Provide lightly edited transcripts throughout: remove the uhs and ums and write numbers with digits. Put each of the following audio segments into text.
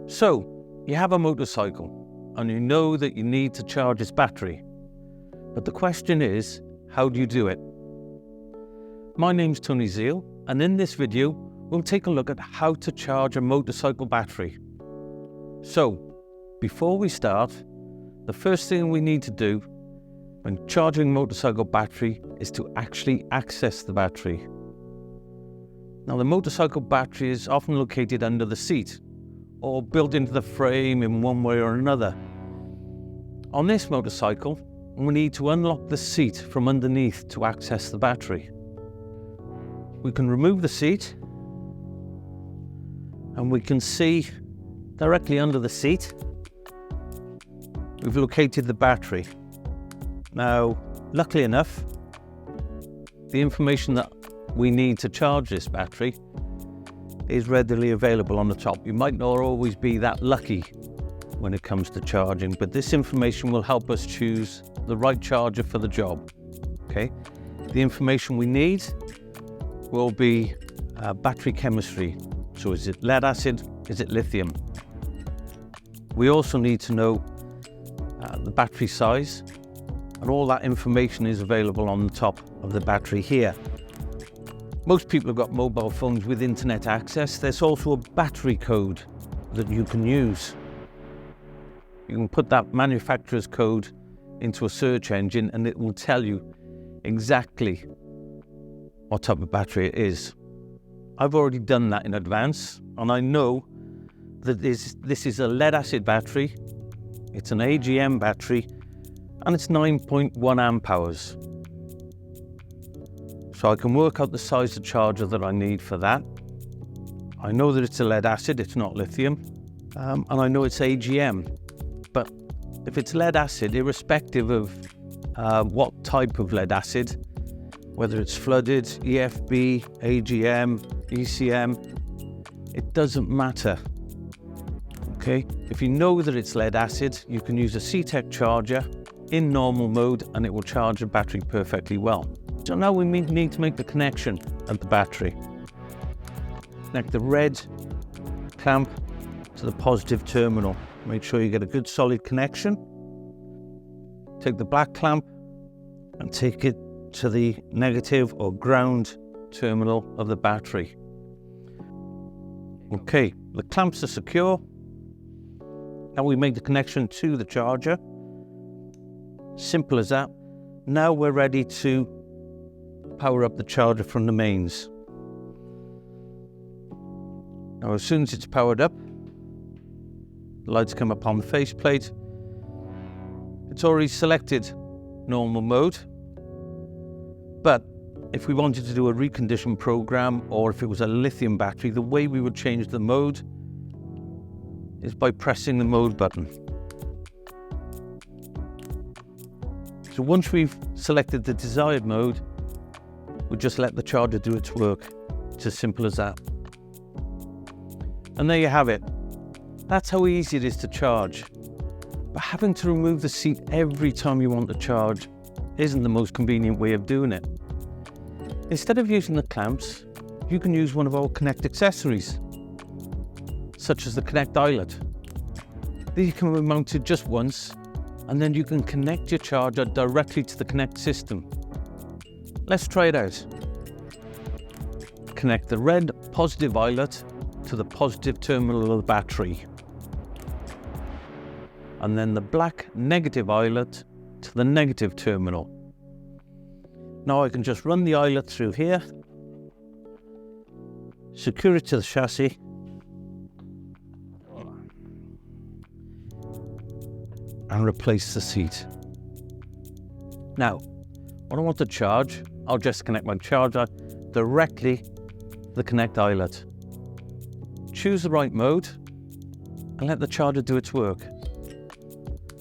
So, you have a motorcycle and you know that you need to charge its battery. But the question is, how do you do it? My name's Tony Zeal, and in this video, we'll take a look at how to charge a motorcycle battery. So, before we start, the first thing we need to do when charging a motorcycle battery is to actually access the battery. Now, the motorcycle battery is often located under the seat or built into the frame in one way or another. On this motorcycle, we need to unlock the seat from underneath to access the battery. We can remove the seat and we can see directly under the seat we've located the battery. Now, luckily enough, the information that we need to charge this battery is readily available on the top. You might not always be that lucky when it comes to charging, but this information will help us choose the right charger for the job. Okay, the information we need will be battery chemistry. So is it lead acid? Is it lithium? We also need to know the battery size, and all that information is available on the top of the battery here. Most people have got mobile phones with internet access. There's also a battery code that you can use. You can put that manufacturer's code into a search engine and it will tell you exactly what type of battery it is. I've already done that in advance, and I know that this is a lead acid battery. It's an AGM battery and it's 9.1 amp hours. So I can work out the size of charger that I need for that. I know that it's a lead acid, it's not lithium, and I know it's AGM. But if it's lead acid, irrespective of what type of lead acid, whether it's flooded, EFB, AGM, ECM, it doesn't matter. Okay, if you know that it's lead acid, you can use a CTEK charger in normal mode and it will charge the battery perfectly well. So now we need to make the connection of the battery. Connect the red clamp to the positive terminal. Make sure you get a good solid connection. Take the black clamp and take it to the negative or ground terminal of the battery. Okay, the clamps are secure. Now we make the connection to the charger. Simple as that. Now we're ready to power up the charger from the mains. Now as soon as it's powered up, the lights come up on the faceplate. It's already selected normal mode, but if we wanted to do a recondition program, or if it was a lithium battery, the way we would change the mode is by pressing the mode button. So once we've selected the desired mode, we just let the charger do its work. It's as simple as that. And there you have it. That's how easy it is to charge. But having to remove the seat every time you want to charge isn't the most convenient way of doing it. Instead of using the clamps, you can use one of our Connect accessories, such as the Connect eyelet. These can be mounted just once, and then you can connect your charger directly to the Connect system. Let's try it out. Connect the red positive eyelet to the positive terminal of the battery, and then the black negative eyelet to the negative terminal. Now I can just run the eyelet through here, secure it to the chassis, and replace the seat. Now, when I want to charge, I'll just connect my charger directly to the Connect eyelet. Choose the right mode and let the charger do its work.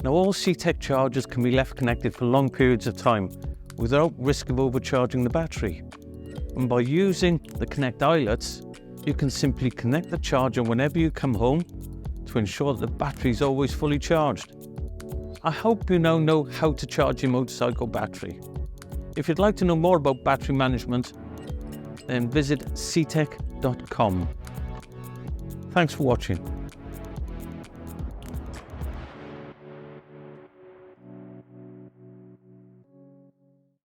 Now, all CTEK chargers can be left connected for long periods of time without risk of overcharging the battery. And by using the Connect eyelets, you can simply connect the charger whenever you come home to ensure that the battery is always fully charged. I hope you now know how to charge your motorcycle battery. If you'd like to know more about battery management, then visit ctek.com. Thanks for watching.